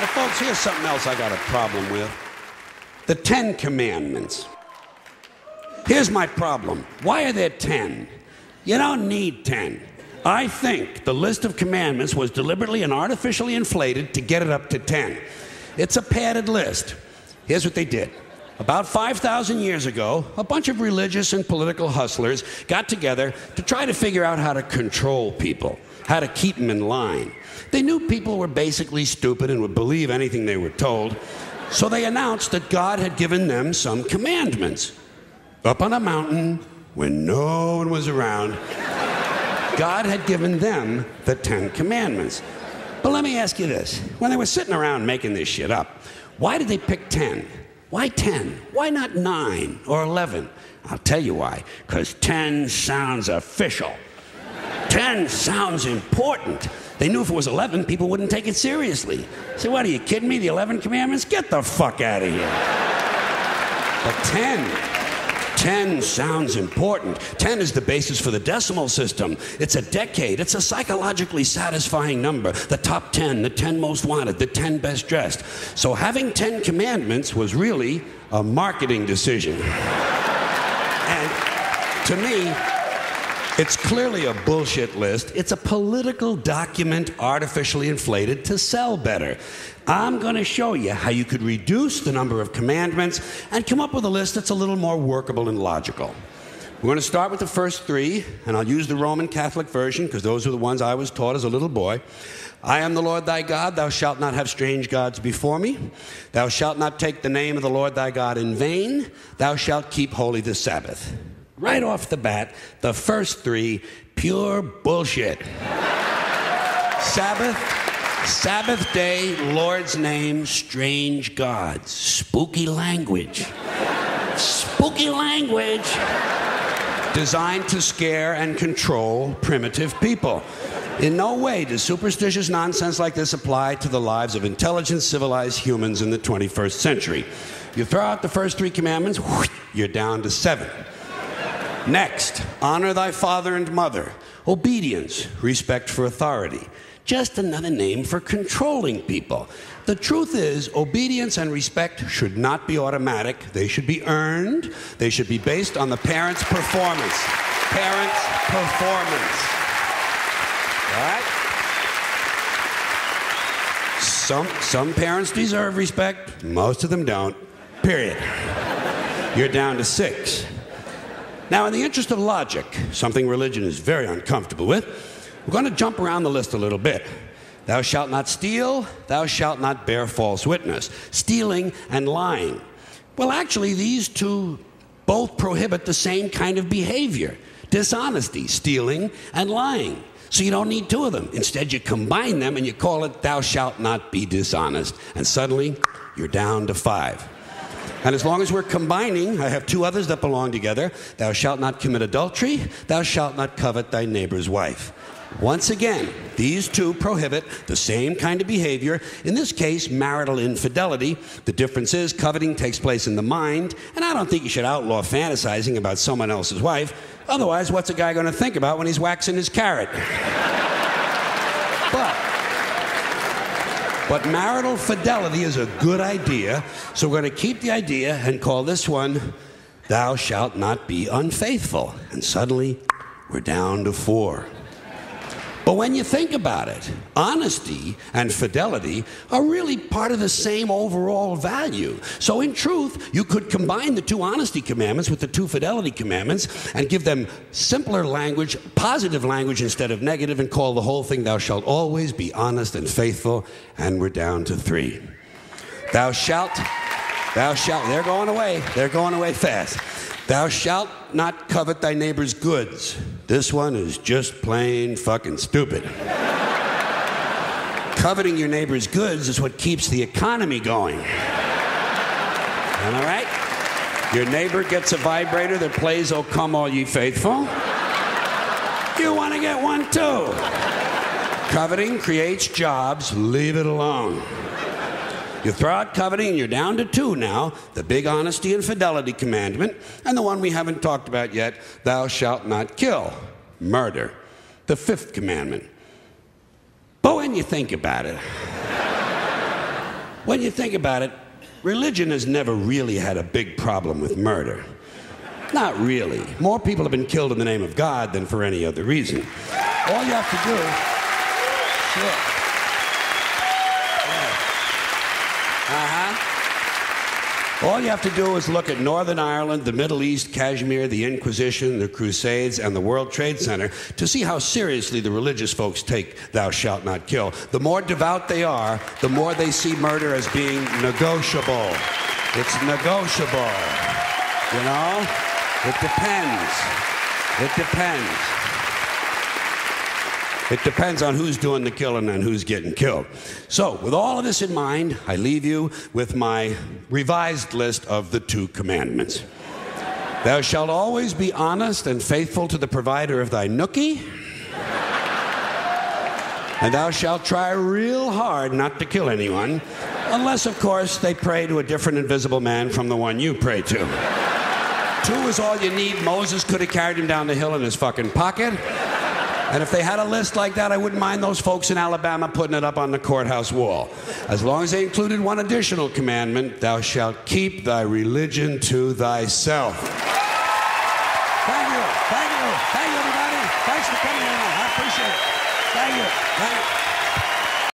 Now, folks, here's something else I got a problem with. The 10 Commandments. Here's my problem. Why are there 10? You don't need 10. I think the list of commandments was deliberately and artificially inflated to get it up to 10. It's a padded list. Here's what they did. About 5,000 years ago, a bunch of religious and political hustlers got together to try to figure out how to control people, how to keep them in line. They knew people were basically stupid and would believe anything they were told, so they announced that God had given them some commandments. Up on a mountain, when no one was around, God had given them the 10 Commandments. But let me ask you this. When they were sitting around making this shit up, why did they pick 10? Why 10? Why not 9 or 11? I'll tell you why. Because 10 sounds official. 10 sounds important. They knew if it was 11, people wouldn't take it seriously. Say, what, are you kidding me? The 11 Commandments? Get the fuck out of here. But 10 sounds important. 10 is the basis for the decimal system. It's a decade. It's a psychologically satisfying number. The top 10, the 10 most wanted, the 10 best dressed. So having 10 commandments was really a marketing decision. And to me, it's clearly a bullshit list. It's a political document artificially inflated to sell better. I'm going to show you how you could reduce the number of commandments and come up with a list that's a little more workable and logical. We're going to start with the first 3, and I'll use the Roman Catholic version because those are the ones I was taught as a little boy. I am the Lord thy God. Thou shalt not have strange gods before me. Thou shalt not take the name of the Lord thy God in vain. Thou shalt keep holy the Sabbath. Right off the bat, the first 3, pure bullshit. Sabbath day, Lord's name, strange gods. Spooky language. Spooky language. Designed to scare and control primitive people. In no way does superstitious nonsense like this apply to the lives of intelligent, civilized humans in the 21st century. You throw out the first 3 commandments, you're down to 7. Next, honor thy father and mother. Obedience, respect for authority. Just another name for controlling people. The truth is, obedience and respect should not be automatic. They should be earned. They should be based on the parent's performance. Parent's performance. All right? Some parents deserve respect. Most of them don't. Period. You're down to 6. Now, in the interest of logic, something religion is very uncomfortable with, we're going to jump around the list a little bit. Thou shalt not steal, thou shalt not bear false witness. Stealing and lying. Well, actually, these 2 both prohibit the same kind of behavior. Dishonesty, stealing, and lying. So you don't need 2 of them. Instead, you combine them and you call it thou shalt not be dishonest. And suddenly, you're down to 5. And as long as we're combining, I have 2 others that belong together. Thou shalt not commit adultery. Thou shalt not covet thy neighbor's wife. Once again, these 2 prohibit the same kind of behavior. In this case, marital infidelity. The difference is coveting takes place in the mind, and I don't think you should outlaw fantasizing about someone else's wife. Otherwise, what's a guy going to think about when he's waxing his carrot? But marital fidelity is a good idea, so we're going to keep the idea and call this one, thou shalt not be unfaithful. And suddenly, we're down to 4. But when you think about it, honesty and fidelity are really part of the same overall value. So in truth, you could combine the 2 honesty commandments with the 2 fidelity commandments and give them simpler language, positive language instead of negative, and call the whole thing, thou shalt always be honest and faithful, and we're down to 3. Thou shalt, they're going away fast. Thou shalt not covet thy neighbor's goods. This one is just plain fucking stupid. Coveting your neighbor's goods is what keeps the economy going. Am I right? Your neighbor gets a vibrator that plays "O Come All Ye Faithful." You want to get one too. Coveting creates jobs. Leave it alone. You throw out coveting and you're down to 2 now, the big honesty and fidelity commandment, and the one we haven't talked about yet, thou shalt not kill, murder, the 5th commandment. But when you think about it, When you think about it, religion has never really had a big problem with murder. Not really. More people have been killed in the name of God than for any other reason. All you have to do... Shit. All you have to do is look at Northern Ireland, the Middle East, Kashmir, the Inquisition, the Crusades, and the World Trade Center to see how seriously the religious folks take thou shalt not kill. The more devout they are, the more they see murder as being negotiable. It's negotiable. You know? It depends. It depends. It depends on who's doing the killing and who's getting killed. So, with all of this in mind, I leave you with my revised list of the 2 commandments. Thou shalt always be honest and faithful to the provider of thy nookie. And thou shalt try real hard not to kill anyone, unless, of course, they pray to a different invisible man from the one you pray to. 2 is all you need. Moses could have carried him down the hill in his fucking pocket. And if they had a list like that, I wouldn't mind those folks in Alabama putting it up on the courthouse wall. As long as they included one additional commandment, thou shalt keep thy religion to thyself. Thank you. Thank you. Thank you, everybody. Thanks for coming in. I appreciate it. Thank you. Thank you.